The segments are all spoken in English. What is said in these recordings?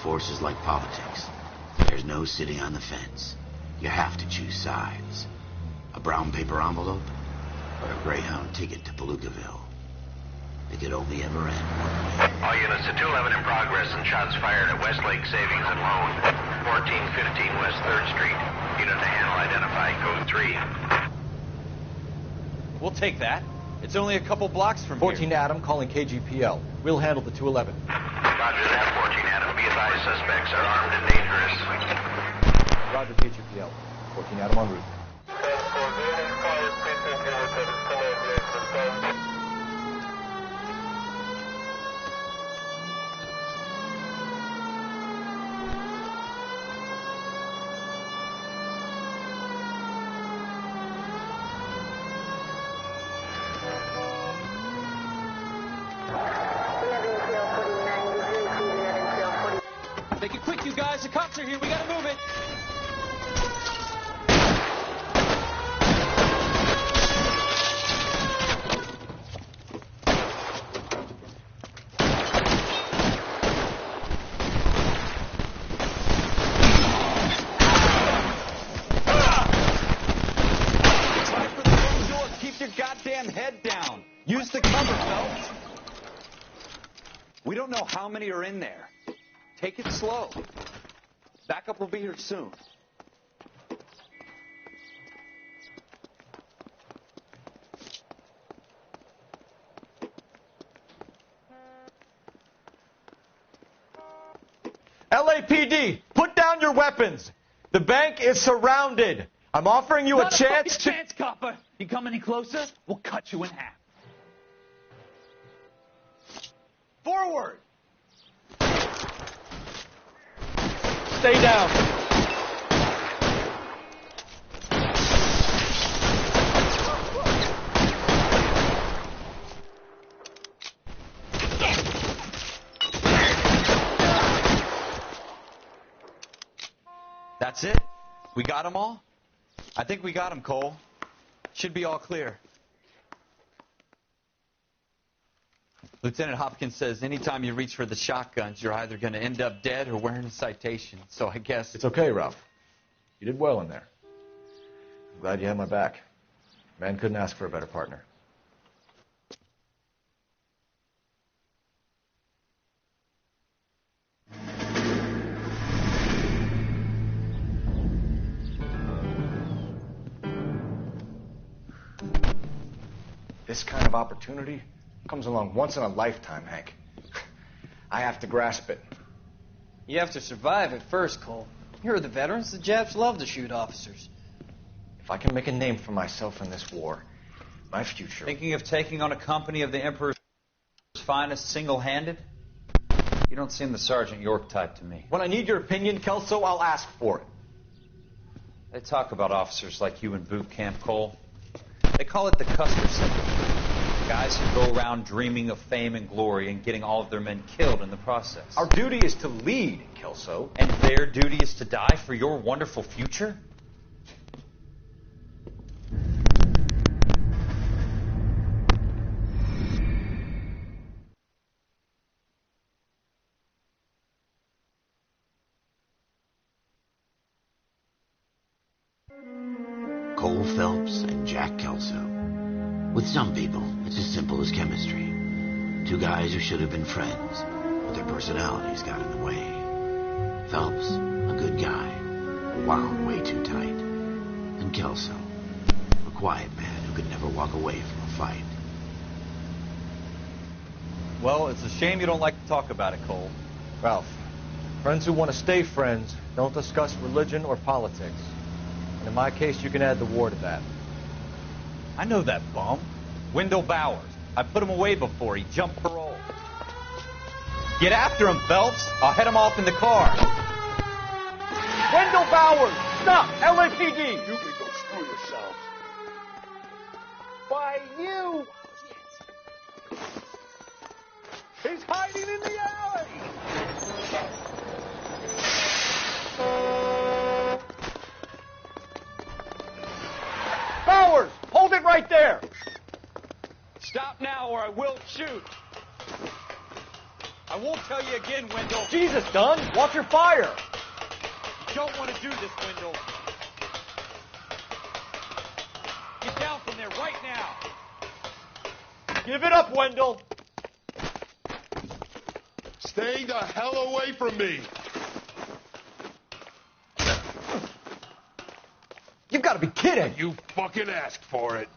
force is like politics. There's no sitting on the fence. You have to choose sides. A brown paper envelope or a Greyhound ticket to Palookaville. It could only ever end one way. All units to 211 in progress and shots fired at Westlake Savings and Loan. 1415 West 3rd Street. Unit to handle identified code 3. We'll take that. It's only a couple blocks from 14 here. Adam calling KGPL. We'll handle the 211. Roger that, 14 Adam. Be advised, suspects are armed and dangerous. Roger, KGPL. 14 Adam en route. Make it quick, you guys. The cops are here. We gotta move it. Try for the front door. Keep your goddamn head down. Use the cover, Phelps. We don't know how many are in there. Take it slow. Backup will be here soon. LAPD, put down your weapons. The bank is surrounded. I'm offering you a chance to... chance, copper. You come any closer, we'll cut you in half. Forward! Stay down. That's it? We got them all? I think we got them, Cole. Should be all clear. Lieutenant Hopkins says anytime you reach for the shotguns, you're either going to end up dead or wearing a citation. So I guess... It's okay, Ralph. You did well in there. I'm glad you had my back. Man couldn't ask for a better partner. This kind of opportunity comes along once in a lifetime, Hank. I have to grasp it. You have to survive it first, Cole. Here are the veterans. The Japs love to shoot officers. If I can make a name for myself in this war, my future... Thinking of taking on a company of the Emperor's finest single-handed? You don't seem the Sergeant York type to me. When I need your opinion, Kelso, I'll ask for it. They talk about officers like you in boot camp, Cole. They call it the Custer syndrome. Guys who go around dreaming of fame and glory and getting all of their men killed in the process. Our duty is to lead, Kelso. And their duty is to die for your wonderful future? Cole Phelps and Jack Kelso. With some people, it's as simple as chemistry. Two guys who should have been friends, but their personalities got in the way. Phelps, a good guy, wound way too tight. And Kelso, a quiet man who could never walk away from a fight. Well, it's a shame you don't like to talk about it, Cole. Ralph, friends who want to stay friends don't discuss religion or politics. And in my case, you can add the war to that. I know that bum. Wendell Bowers. I put him away before. He jumped parole. Get after him, Phelps. I'll head him off in the car. Wendell Bowers! Stop! LAPD! You can go screw yourselves. By you! He's hiding in the alley! Bowers! Hold it right there! Stop now or I will shoot. I won't tell you again, Wendell. Jesus, Dunn! Watch your fire! You don't want to do this, Wendell. Get down from there right now. Give it up, Wendell! Stay the hell away from me! You've got to be kidding! You fucking asked for it.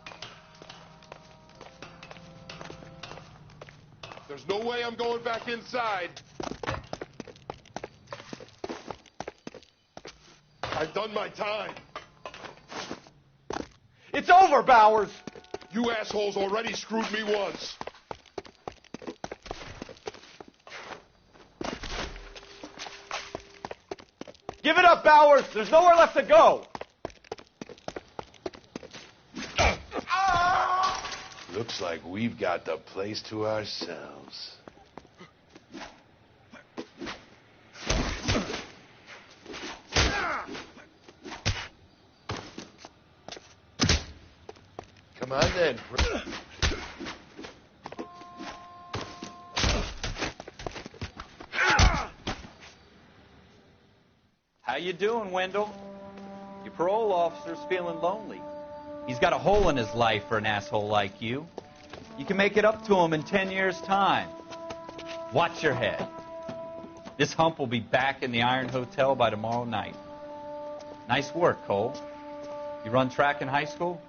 There's no way I'm going back inside. I've done my time. It's over, Bowers! You assholes already screwed me once. Give it up, Bowers! There's nowhere left to go! Looks like we've got the place to ourselves. Come on then. How you doing, Wendell? Your parole officer's feeling lonely. He's got a hole in his life for an asshole like you. You can make it up to him in 10 years' time. Watch your head. This hump will be back in the Iron Hotel by tomorrow night. Nice work, Cole. You run track in high school?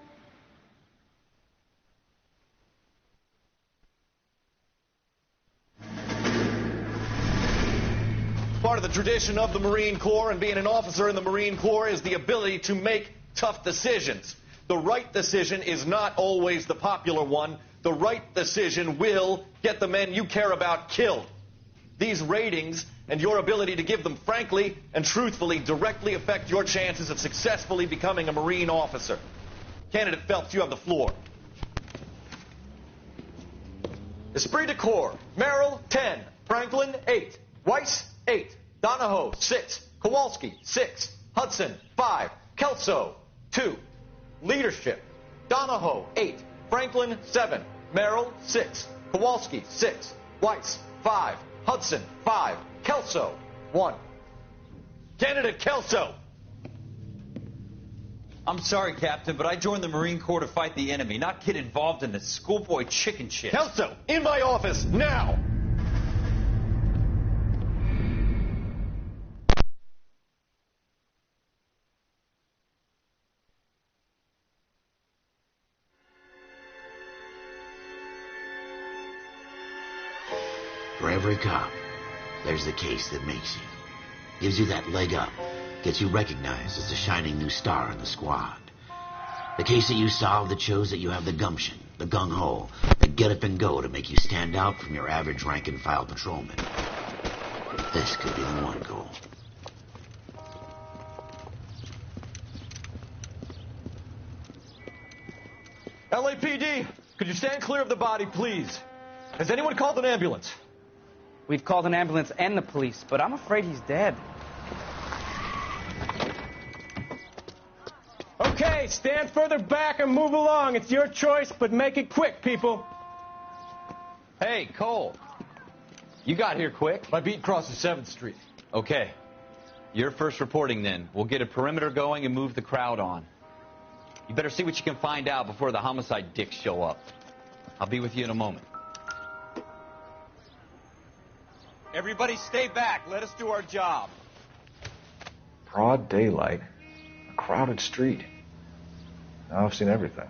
Part of the tradition of the Marine Corps and being an officer in the Marine Corps is the ability to make tough decisions. The right decision is not always the popular one. The right decision will get the men you care about killed. These ratings and your ability to give them frankly and truthfully directly affect your chances of successfully becoming a Marine officer. Candidate Phelps, you have the floor. Esprit de Corps, Merrill, 10. Franklin, 8. Weiss, 8. Donahoe, 6. Kowalski, 6. Hudson, 5. Kelso, 2. Leadership, Donahoe, 8. Franklin, 7. Merrill, 6. Kowalski, 6. Weiss, 5. Hudson, 5. Kelso, 1. Candidate Kelso. I'm sorry, Captain, but I joined the Marine Corps to fight the enemy, not get involved in this schoolboy chicken shit. Kelso, in my office, now! For every cop, there's the case that makes you. Gives you that leg up. Gets you recognized as the shining new star in the squad. The case that you solve that shows that you have the gumption, the gung-ho, the get up and go to make you stand out from your average rank-and-file patrolman. This could be the one, Cole. LAPD, could you stand clear of the body, please? Has anyone called an ambulance? We've called an ambulance and the police, but I'm afraid he's dead. Okay, stand further back and move along. It's your choice, but make it quick, people. Hey, Cole. You got here quick. My beat crosses 7th Street. Okay. You're first reporting then. We'll get a perimeter going and move the crowd on. You better see what you can find out before the homicide dicks show up. I'll be with you in a moment. Everybody stay back. Let us do our job. Broad daylight. A crowded street. Now I've seen everything.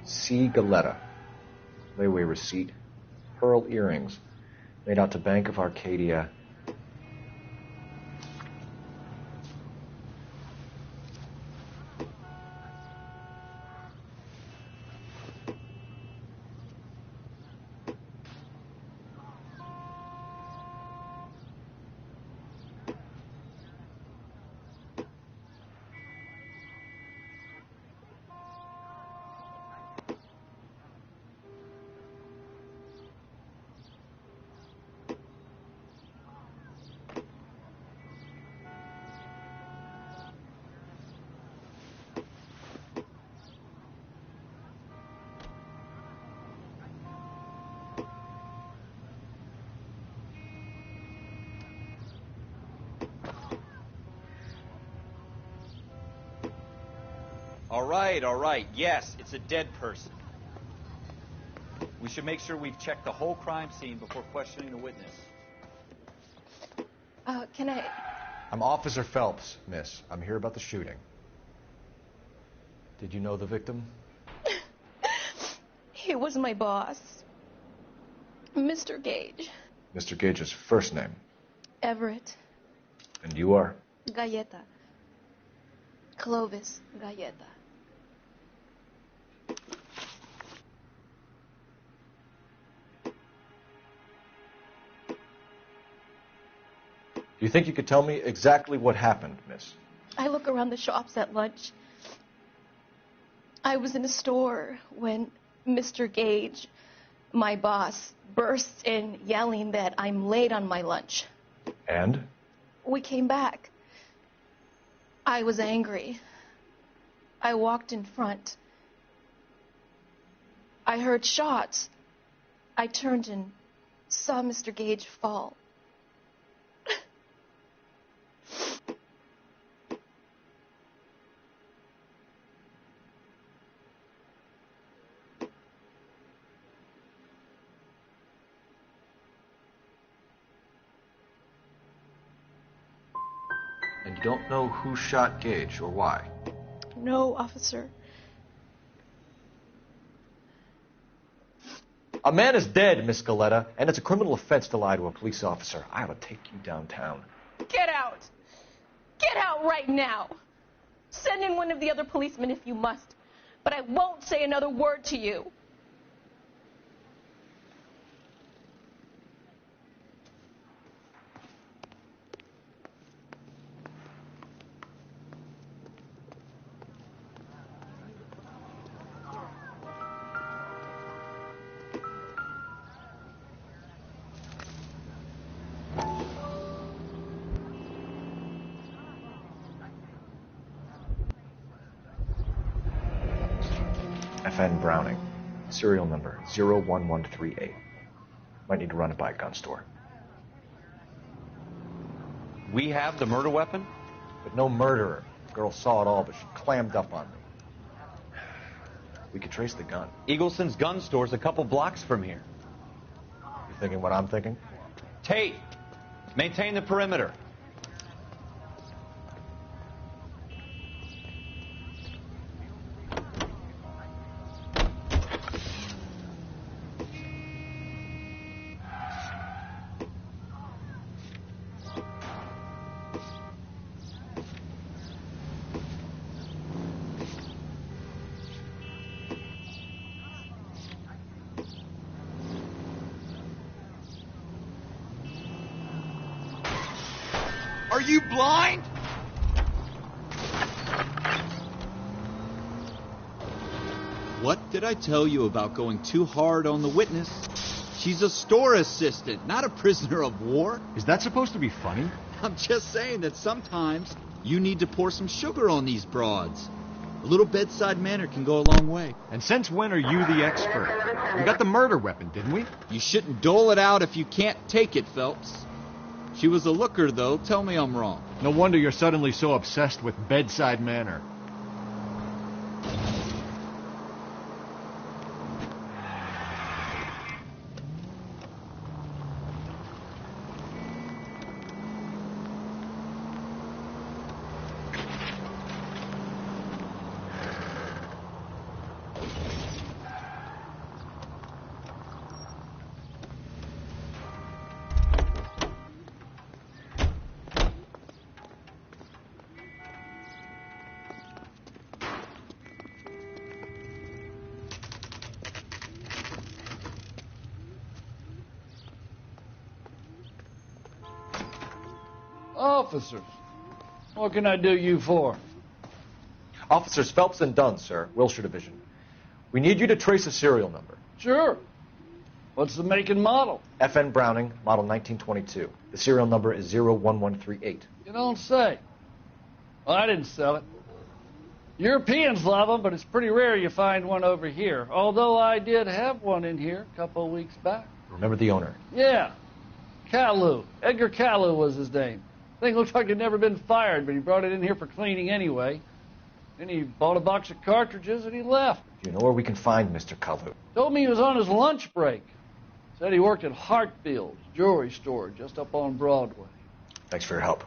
C. Galetta. Layaway receipt. Pearl earrings. Made out to Bank of Arcadia. All right. Yes, it's a dead person. We should make sure we've checked the whole crime scene before questioning a witness. Can I... I'm Officer Phelps, miss. I'm here about the shooting. Did you know the victim? He was my boss. Mr. Gage. Mr. Gage's first name. Everett. And you are? Galleta. Clovis Galleta. Do you think you could tell me exactly what happened, miss? I look around the shops at lunch. I was in a store when Mr. Gage, my boss, bursts in yelling that I'm late on my lunch. And? We came back. I was angry. I walked in front. I heard shots. I turned and saw Mr. Gage fall. And you don't know who shot Gage or why? No, officer. A man is dead, Miss Galleta, and it's a criminal offense to lie to a police officer. I ought to take you downtown. Get out! Get out right now! Send in one of the other policemen if you must, but I won't say another word to you. FN Browning, serial number 01138. Might need to run it by a gun store. We have the murder weapon? But no murderer. The girl saw it all, but she clammed up on me. We could trace the gun. Eagleson's gun store's a couple blocks from here. You thinking what I'm thinking? Tate, maintain the perimeter. Are you blind? What did I tell you about going too hard on the witness? She's a store assistant, not a prisoner of war. Is that supposed to be funny? I'm just saying that sometimes you need to pour some sugar on these broads. A little bedside manner can go a long way. And since when are you the expert? We got the murder weapon, didn't we? You shouldn't dole it out if you can't take it, Phelps. She was a looker, though. Tell me I'm wrong. No wonder you're suddenly so obsessed with bedside manner. Officers, what can I do you for? Officers Phelps and Dunn, sir, Wilshire Division. We need you to trace a serial number. Sure. What's the make and model? FN Browning, model 1922. The serial number is 01138. You don't say. Well, I didn't sell it. Europeans love them, but it's pretty rare you find one over here. Although I did have one in here a couple of weeks back. Remember the owner? Yeah. Caillou. Edgar Caillou was his name. Thing looks like it'd never been fired, but he brought it in here for cleaning anyway. Then he bought a box of cartridges and he left. Do you know where we can find Mr. Kalu? Told me he was on his lunch break. Said he worked at Hartfield's jewelry store just up on Broadway. Thanks for your help.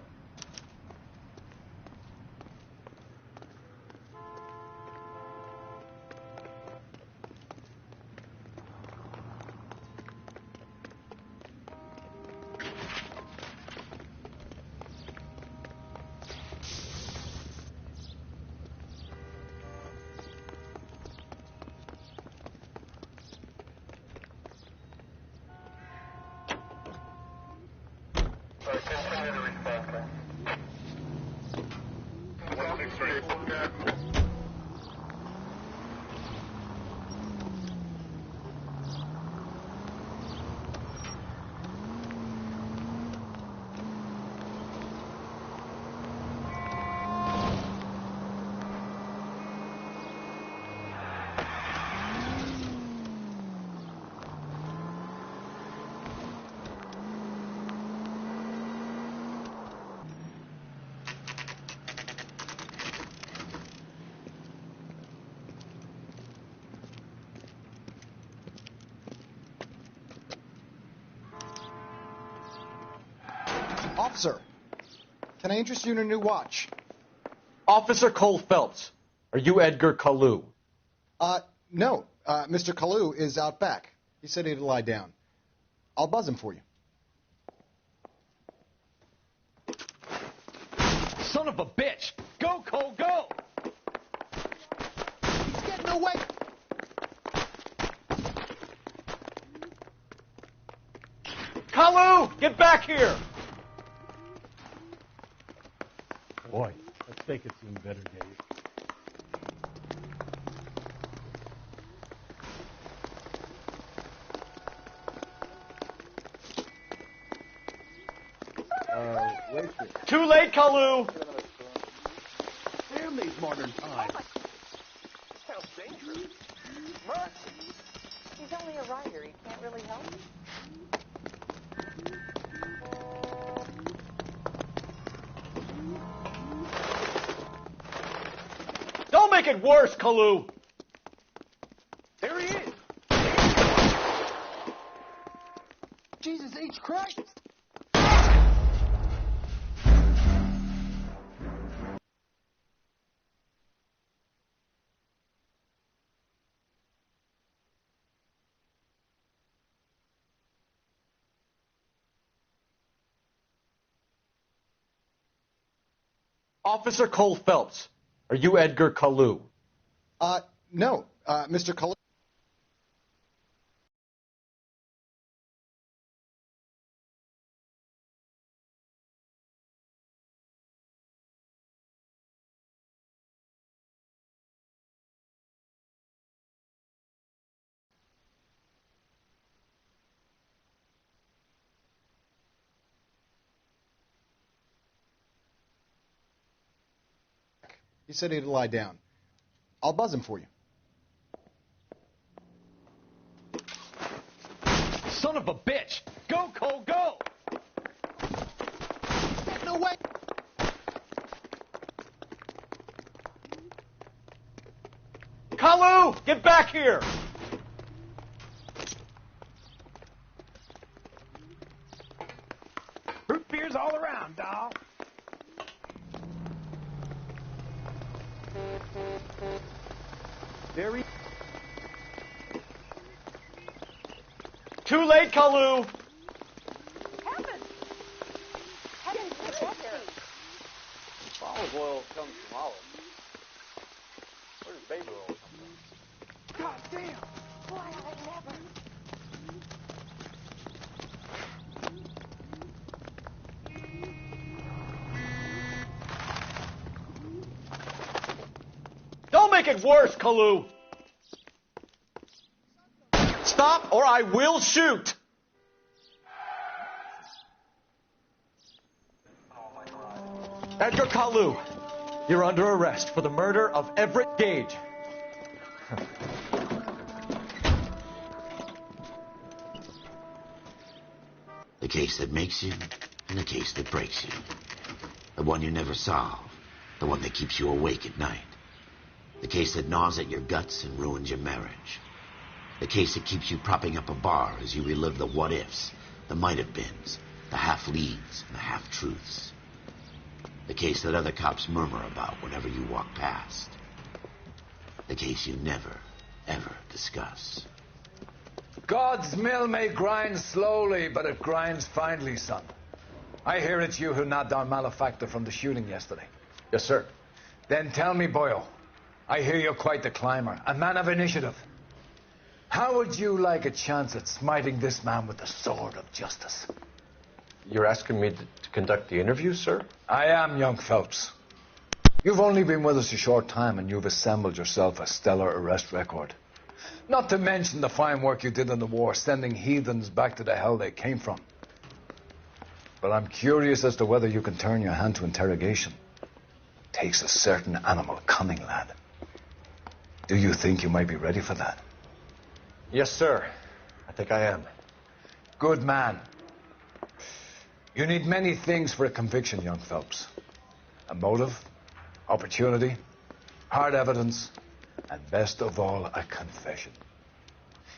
Officer, can I interest you in a new watch? Officer Cole Phelps, are you Edgar Kalu? No. Mr. Kalu is out back. He said he'd lie down. I'll buzz him for you. Son of a bitch! Go, Cole, go! He's getting away! Kalu, get back here! Boy, let's take it seen better days. Waitress. Too late, Kalu! Damn these modern times. Sounds dangerous. Mercy. He's only a writer. He can't really help. Don't make it worse, Kalu! There he is! Jesus H. Christ! Officer Cole Phelps, are you Edgar Kalu? No. Mr. Kalu. He said he'd lie down. I'll buzz him for you. Son of a bitch! Go, Cole, go! No way! Kalu, get back here! Root beers all around, doll. Very. Too late, Kalu! Heavens! How did you get there? Olive oil comes from olives. Where does baby oil come from? God damn! Why, I never... Don't make it worse, Kalu! Stop or I will shoot! Edgar Kalu, you're under arrest for the murder of Everett Gage. The case that makes you and the case that breaks you. The one you never solve. The one that keeps you awake at night. The case that gnaws at your guts and ruins your marriage. The case that keeps you propping up a bar as you relive the what-ifs, the might-have-beens, the half-leads, and the half-truths. The case that other cops murmur about whenever you walk past. The case you never, ever discuss. God's mill may grind slowly, but it grinds finely, son. I hear it's you who nabbed our malefactor from the shooting yesterday. Yes, sir. Then tell me, Boyle, I hear you're quite the climber, a man of initiative. How would you like a chance at smiting this man with the sword of justice? You're asking me to conduct the interview, sir? I am, young Phelps. You've only been with us a short time, and you've assembled yourself a stellar arrest record. Not to mention the fine work you did in the war, sending heathens back to the hell they came from. But I'm curious as to whether you can turn your hand to interrogation. Takes a certain animal cunning, lad. Do you think you might be ready for that? Yes, sir. I think I am. Good man. You need many things for a conviction, young Phelps. A motive, opportunity, hard evidence, and best of all, a confession.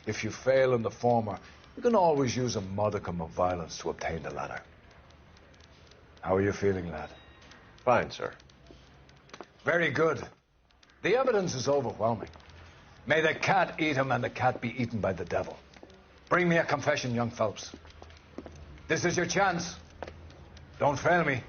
If you fail in the former, you can always use a modicum of violence to obtain the latter. How are you feeling, lad? Fine, sir. Very good. The evidence is overwhelming. May the cat eat him and the cat be eaten by the devil. Bring me a confession, young Phelps. This is your chance. Don't fail me.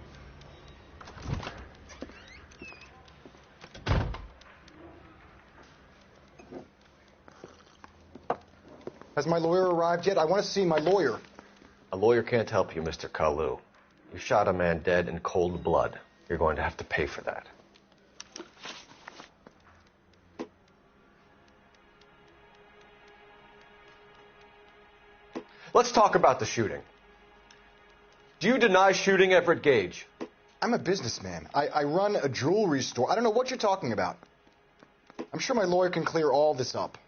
Has my lawyer arrived yet? I want to see my lawyer. A lawyer can't help you, Mr. Kalu. You shot a man dead in cold blood. You're going to have to pay for that. Let's talk about the shooting. Do you deny shooting Everett Gage? I'm a businessman. I run a jewelry store. I don't know what you're talking about. I'm sure my lawyer can clear all this up.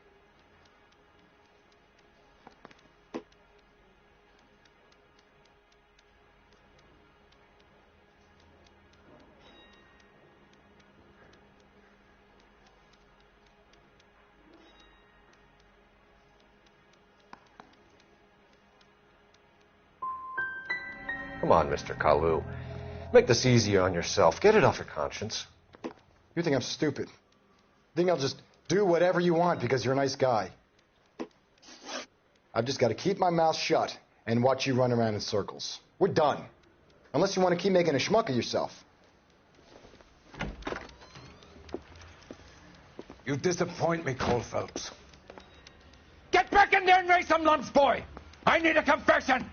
Come on, Mr. Kalu. Make this easier on yourself. Get it off your conscience. You think I'm stupid? Think I'll just do whatever you want because you're a nice guy? I've just got to keep my mouth shut and watch you run around in circles. We're done. Unless you want to keep making a schmuck of yourself. You disappoint me, Cole Phelps. Get back in there and raise some lumps, boy! I need a confession!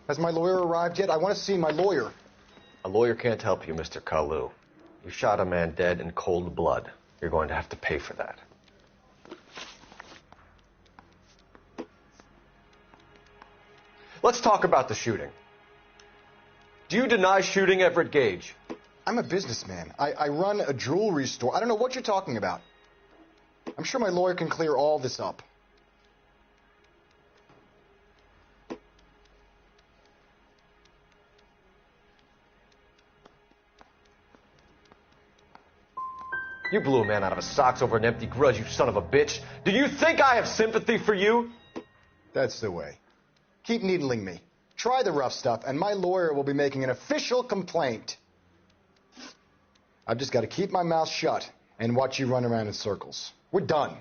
Has my lawyer arrived yet? I want to see my lawyer. A lawyer can't help you, Mr. Kalu. You shot a man dead in cold blood. You're going to have to pay for that. Let's talk about the shooting. Do you deny shooting Everett Gage? I'm a businessman. I run a jewelry store. I don't know what you're talking about. I'm sure my lawyer can clear all this up. You blew a man out of his socks over an empty grudge, you son of a bitch. Do you think I have sympathy for you? That's the way. Keep needling me. Try the rough stuff, and my lawyer will be making an official complaint. I've just got to keep my mouth shut and watch you run around in circles. We're done.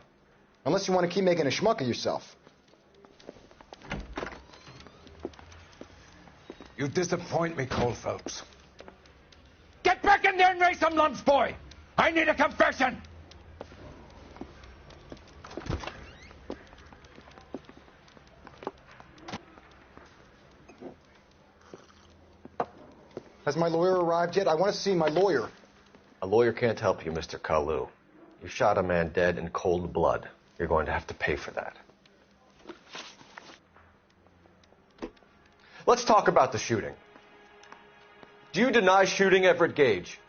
Unless you want to keep making a schmuck of yourself. You disappoint me, Cole Phelps. Get back in there and raise some lumps, boy! I need a confession! Has my lawyer arrived yet? I want to see my lawyer. A lawyer can't help you, Mr. Kalu. You shot a man dead in cold blood. You're going to have to pay for that. Let's talk about the shooting. Do you deny shooting Everett Gage?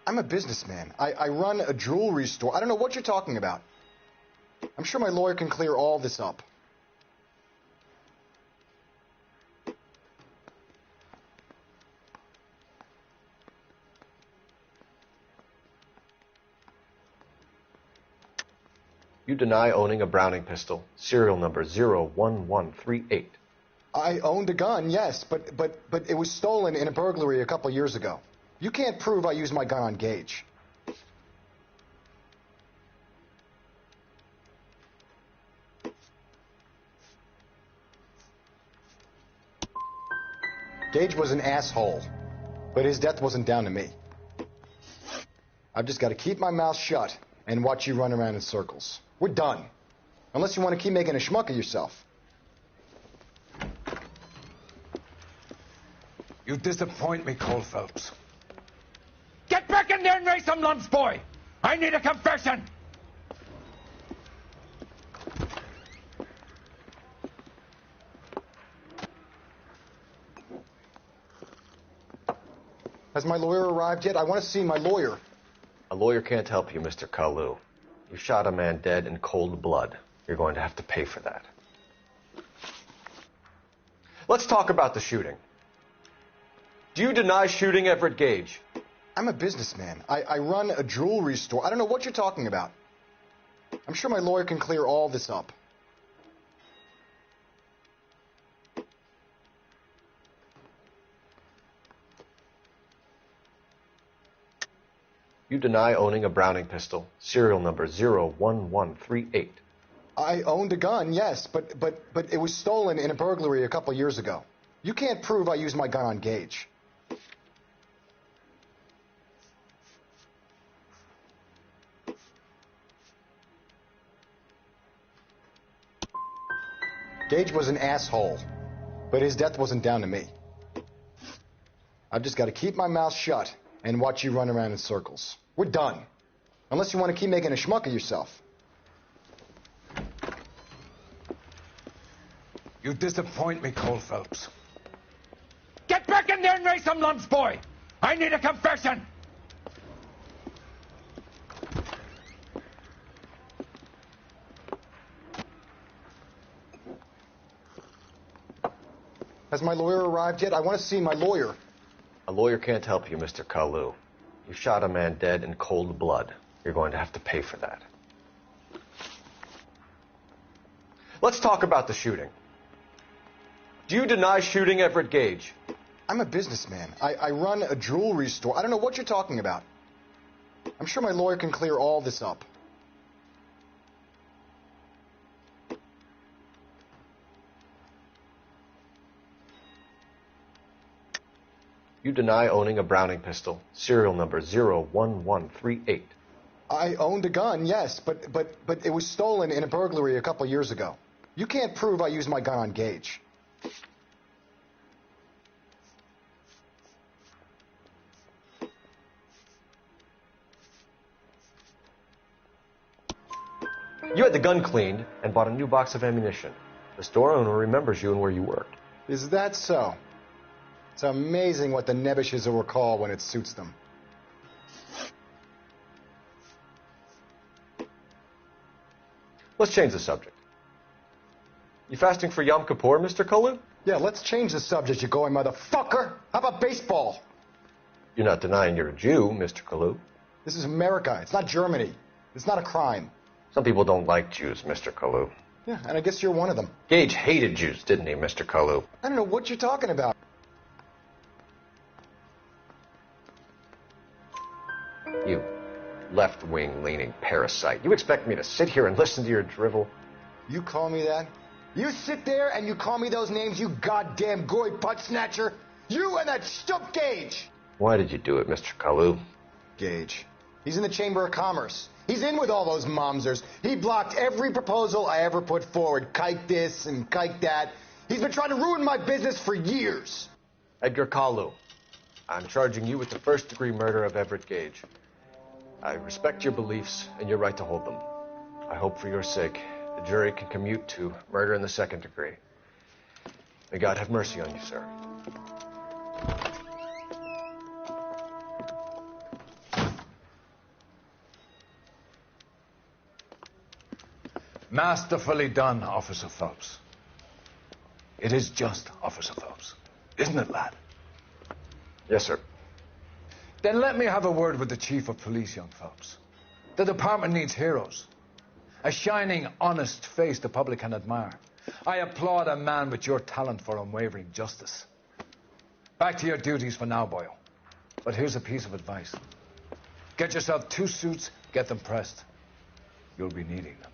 I'm a businessman. I run a jewelry store. I don't know what you're talking about. I'm sure my lawyer can clear all this up. You deny owning a Browning pistol, serial number 01138. I owned a gun, yes, but it was stolen in a burglary a couple years ago. You can't prove I used my gun on Gage. Gage was an asshole, but his death wasn't down to me. I've just got to keep my mouth shut and watch you run around in circles. We're done. Unless you want to keep making a schmuck of yourself. You disappoint me, Cole Phelps. Get back in there and raise some lumps, boy! I need a confession! Has my lawyer arrived yet? I want to see my lawyer. A lawyer can't help you, Mr. Kalu. You shot a man dead in cold blood. You're going to have to pay for that. Let's talk about the shooting. Do you deny shooting Everett Gage? I'm a businessman. I run a jewelry store. I don't know what you're talking about. I'm sure my lawyer can clear all this up. You deny owning a Browning pistol, serial number 01138. I owned a gun, yes, but it was stolen in a burglary a couple years ago. You can't prove I used my gun on Gage. Gage was an asshole, but his death wasn't down to me. I've just got to keep my mouth shut and watch you run around in circles. We're done. Unless you want to keep making a schmuck of yourself. You disappoint me, Cole Phelps. Get back in there and raise some lumps, boy! I need a confession! Has my lawyer arrived yet? I want to see my lawyer. A lawyer can't help you, Mr. Kalu. You shot a man dead in cold blood. You're going to have to pay for that. Let's talk about the shooting. Do you deny shooting Everett Gage? I'm a businessman. I run a jewelry store. I don't know what you're talking about. I'm sure my lawyer can clear all this up. You deny owning a Browning pistol, serial number 01138. I owned a gun, yes, but it was stolen in a burglary a couple years ago. You can't prove I used my gun on Gage. You had the gun cleaned and bought a new box of ammunition. The store owner remembers you and where you worked. Is that so? It's amazing what the nebbishes will recall when it suits them. Let's change the subject. You fasting for Yom Kippur, Mr. Kalu? Yeah, let's change the subject, you going motherfucker. How about baseball? You're not denying you're a Jew, Mr. Kalu. This is America. It's not Germany. It's not a crime. Some people don't like Jews, Mr. Kalu. Yeah, and I guess you're one of them. Gage hated Jews, didn't he, Mr. Kalu? I don't know what you're talking about. You left-wing leaning parasite. You expect me to sit here and listen to your drivel? You call me that? You sit there and you call me those names, you goddamn goy butt snatcher? You and that stump Gage! Why did you do it, Mr. Kalu? Gage. He's in the Chamber of Commerce. He's in with all those momsers. He blocked every proposal I ever put forward. Kike this and kike that. He's been trying to ruin my business for years. Edgar Kalu, I'm charging you with the first-degree murder of Everett Gage. I respect your beliefs and your right to hold them. I hope for your sake the jury can commute to murder in the second degree. May God have mercy on you, sir. Masterfully done, Officer Phelps. It is just, Officer Phelps. Isn't it, lad? Yes, sir. Then let me have a word with the Chief of Police, young Phelps. The department needs heroes. A shining, honest face the public can admire. I applaud a man with your talent for unwavering justice. Back to your duties for now, boyo. But here's a piece of advice. Get yourself 2 suits, get them pressed. You'll be needing them.